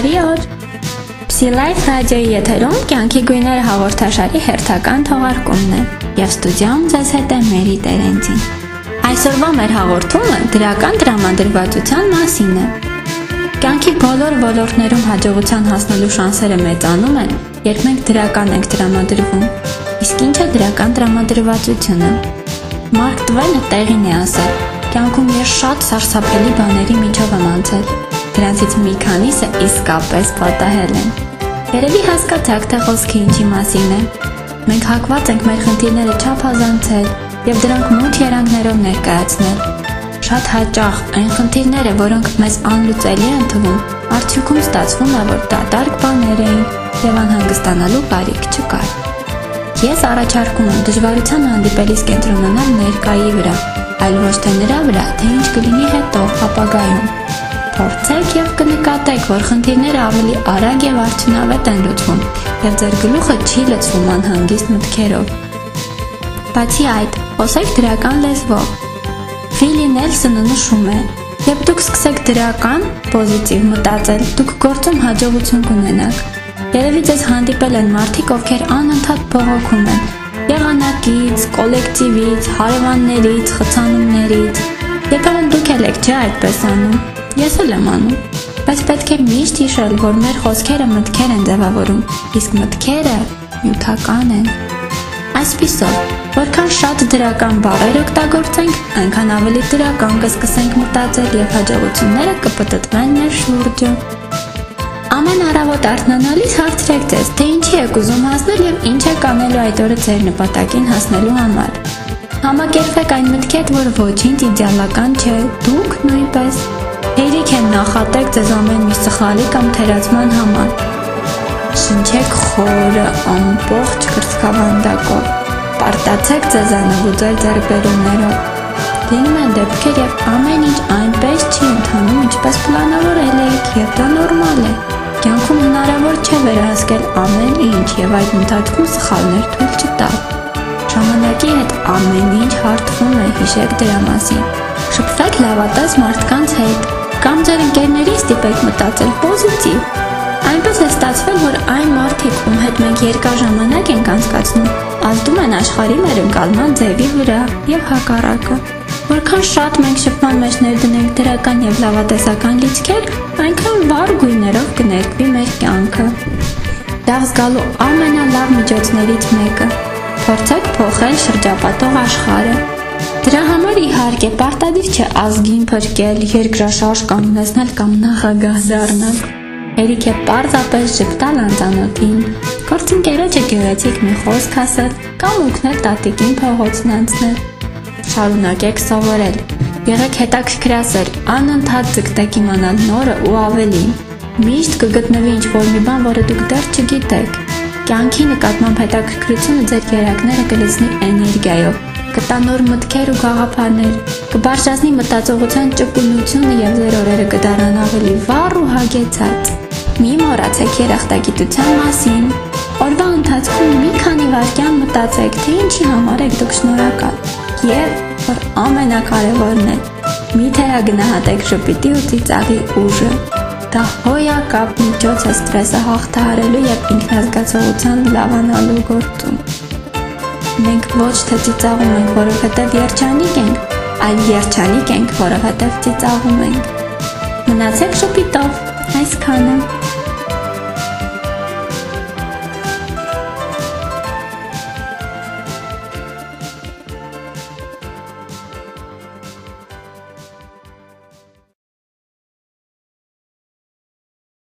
Բարի օր։ Psi-Life ռադիոյի եթերում կյանքի գույները հաղորդաշարի հերթական թողարկումն է եւ ստուդիայում ձեզ հետ է Մերի Տերենցին։ Այսօրվա մեր հաղորդումը դրական տրամադրվածության մասին է։ Կյանքի բոլոր ոլորտներում հաջողության հասնելու շանսերը մեծանում են, երբ մենք դրական ենք տրամադրվում։ Իսկ ինչ է դրական տրամադրվածությունը։ Մարկ Տվենը տեղին է ասել. կյանքում ես շատ սարսափելի բաների միջով եմ անցել։ Դրանցից մի քանիսը իսկապես պատահել են։ Երևի հասկացաք, թե խոսքը ինչի մասին է։ Մենք հակված ենք մեր խնդիրները չափազանցել եւ դրանք մութ երանգներով ներկայացնել։ Շատ հաճախ այն խնդիրները, որոնք մեզ անլուծելի են թվում, արդյունքում ստացվում է, որ դատարկ բաներ էին եւ անհանգստանալու կարիք չկար։ Ես առաջարկում եմ դժվարության հանդիպելիս կենտրոնանալ ներկայի վրա, այլ ոչ թե նրա վրա, թե ինչ կլինի հետո ապագայում։ Փորձեք եւ կնկատեք, որ խնդիրները ավելի արագ եւ արդյունավետ են լուծվում եւ ձեր գլուխը չի լցվում անհանգիստ մտքերով։ Բացի այդ, խոսեք դրական լեզվով։ Ֆիլի Նելսոնը նշում է. երբ դուք սկսեք դրական, պոզիտիվ մտածել, դուք գործում հաջողություն կունենաք։ Երևի ձեզ հանդիպել են մարդիկ, ովքեր անընդհատ բողոքում են եղանակից, կոլեկտիվից, հարևաններից, խցանումներից։ Երբեմն դուք եք չէ այդպես անում։ Ես էլ եմ անում, բայց պետք է միշտ հիշել, որ մեր խոսքերը մտքեր են ձևավորում, իսկ մտքերը նյութական են։ Այսպիսով, որքան շատ դրական բառեր օգտագործենք, այնքան ավելի դրական կսկսենք մտածել եւ հաջողությունները կպտտվեն մեր շուրջը։ Ամեն առավոտ արթնանալիս հարցրեք ձեզ, թե ինչի եք ուզում հասնել եւ ինչ եք անելու այդ օրը ձեր նպատակին հասնելու համար։ Համակերպեք այն մտքերդ, որ ոչինչ իդեալական չէ, դուք նույնպես։ Հերիք են նախատեք ձեզ ամեն մի սխալի կամ թերացման համար։ Շնչեք խորը, ամբողջ կրծքավանդակով։ Պարտացեք ձեզանով ու ձեր ձեռքբերումներով։ Լինում են դեպքեր, երբ ամեն ինչ այնպես չի ընթանում, ինչպես պլանավորել էիք, եւ դա նորմալ է։ Կյանքում հնարավոր չէ վերահսկել ամեն ինչ եւ այդ ընթացքում սխալներ թույլ չտալ։ Ժամանակի հետ ամեն ինչ հարթվում է, հիշեք դրա մասին։ Շփվեք լավատես մարդկանց հետ կամ ձեր ընկերներին ստիպեք մտածել պոզիտիվ։ Այնպես է ստացվել, որ այն մարդիկ, ում հետ մենք երկար ժամանակ ենք անցկացնում, ազդում են աշխարհի մեր ընկալման ձևի վրա եւ հակառակը։ Որքան շատ մենք շփման մեջ ներդնենք դրական եւ լավատեսական լիցքեր, այնքան վառ գույներով կներկվի մեր կյանքը։ Դա զգալու ամենալավ միջոցներից մեկը։ Փորձեք փոխել շրջապատող աշխարհը։ Դրա համար իհարկե պարտադիր չէ ազգին փրկել, երկրաշարժ կանգնեցնել կամ նախագահ դառնալ։ Հերիք է պարզապես ժպտալ անծանոթին, գործընկերոջը գեղեցիկ մի խոսք ասել կամ օգնել տատիկին փողոցն անցնել։ Շարունակեք սովորել։ Եղեք հետաքրքրասեր, անընդհատ ձգտեք իմանալ նորը ու ավելին։ Միշտ կգտնվի ինչ-որ մի բան, որը դուք դեռ չգիտեք։ Կյանքի նկատմամբ հետաքրքրությունը ձեր երակները կլցնի էներգիայով, կտա նոր մտքեր ու գաղափարներ, կբարձրացնի մտածողության ճկունությունը եւ ձեր օրերը կդառնան ավելի վառ ու հագեցած։ Մի մոռացեք երախտագիտության մասին։ Օրվա ընթացքում մի քանի վայրկյան մտածեք, թե ինչի համար եք դուք շնորհակալ։ Եվ, որ ամենակարևորն է, մի թերագնահատեք ժպիտի ու ծիծաղի ուժը։ Դա հոյակապ միջոց է ստրեսը հաղթահարելու եւ ինքնազգացողության լավանալու գործում։ Մենք ոչ թե ծիծաղում ենք, որովհետև երջանիկ ենք, այլ երջանիկ ենք, որովհետև ծիծաղում ենք։ Մնացեք ժպիտով, այսքանը։